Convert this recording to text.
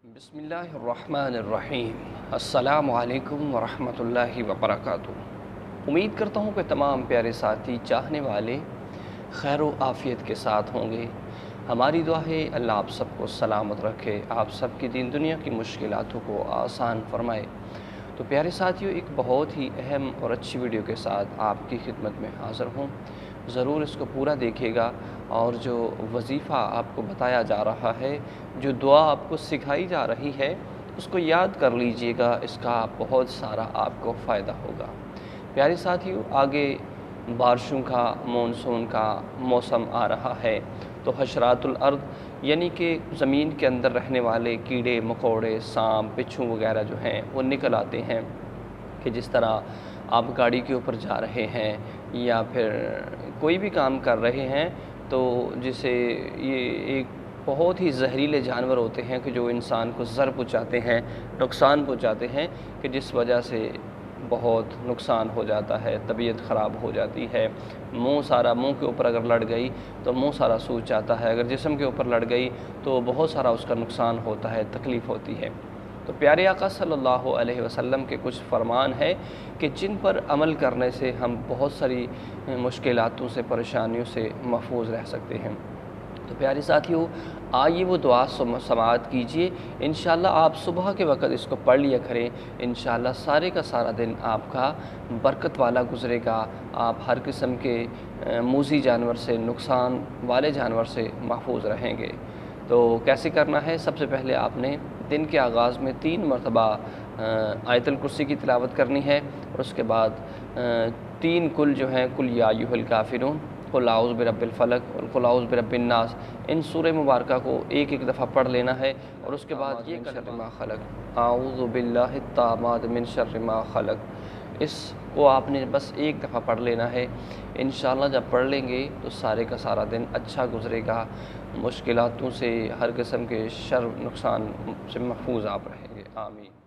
बिस्मिल्लाहिर्रहमानिर्रहीम। अस्सलामु अलैकुम वरहमतुल्लाहि वबरकातुहू। उम्मीद करता हूँ कि तमाम प्यारे साथी चाहने वाले खैर व आफ़ियत के साथ होंगे। हमारी दुआ है अल्लाह आप सबको सलामत रखे, आप सबकी दीन दुनिया की मुश्किलातों को आसान फरमाए। तो प्यारे साथियों, एक बहुत ही अहम और अच्छी वीडियो के साथ आपकी खिदमत में हाज़िर हूँ। ज़रूर इसको पूरा देखिएगा और जो वजीफ़ा आपको बताया जा रहा है, जो दुआ आपको सिखाई जा रही है, उसको याद कर लीजिएगा। इसका बहुत सारा आपको फ़ायदा होगा। प्यारे साथियों, आगे बारिशों का, मानसून का मौसम आ रहा है, तो हशरातुल अर्द यानी कि ज़मीन के अंदर रहने वाले कीड़े मकोड़े, सांप बिच्छू वगैरह जो हैं वो निकल आते हैं। कि जिस तरह आप गाड़ी के ऊपर जा रहे हैं या फिर कोई भी काम कर रहे हैं, तो जिसे ये एक बहुत ही जहरीले जानवर होते हैं कि जो इंसान को ज़र पहुँचाते हैं, नुकसान पहुँचाते हैं, कि जिस वजह से बहुत नुकसान हो जाता है, तबीयत ख़राब हो जाती है। मुंह के ऊपर अगर लड़ गई तो मुंह सारा सूज जाता है, अगर जिस्म के ऊपर लड़ गई तो बहुत सारा उसका नुकसान होता है, तकलीफ़ होती है। तो प्यारे आका सल्लल्लाहु अलैहि वसल्लम के कुछ फरमान है कि जिन पर अमल करने से हम बहुत सारी मुश्किलातों से, परेशानियों से महफूज रह सकते हैं। तो प्यारे साथियों, आइए वो दुआ समाअत कीजिए। इंशाअल्लाह आप सुबह के वक़्त इसको पढ़ लिया करें। इंशाअल्लाह सारे का सारा दिन आपका बरकत वाला गुज़रेगा। आप हर किस्म के मूज़ी जानवर से, नुकसान वाले जानवर से महफूज रहेंगे। तो कैसे करना है? सबसे पहले आपने दिन के आगाज़ में 3 मरतबा आयतुल कुर्सी की तिलावत करनी है, और उसके बाद 3 कुल जो हैं, कुल या अय्युहल काफ़िरून, कुल आऊज़ु बिरब्बिल फ़लक और कुल आऊज़ु बिरब्बिन नास, इन सूरह मुबारका को एक दफ़ा पढ़ लेना है। और उसके बाद ये शर्रि मा खलक, आऊज़ु बिल्लाहि तामाद मिन शर्रि मा खलक, इसको आपने बस एक दफ़ा पढ़ लेना है। इंशाअल्लाह जब पढ़ लेंगे तो सारे का सारा दिन अच्छा गुज़रेगा। मुश्किलातों से, हर किस्म के शर नुकसान से महफूज आप रहेंगे। आमीन।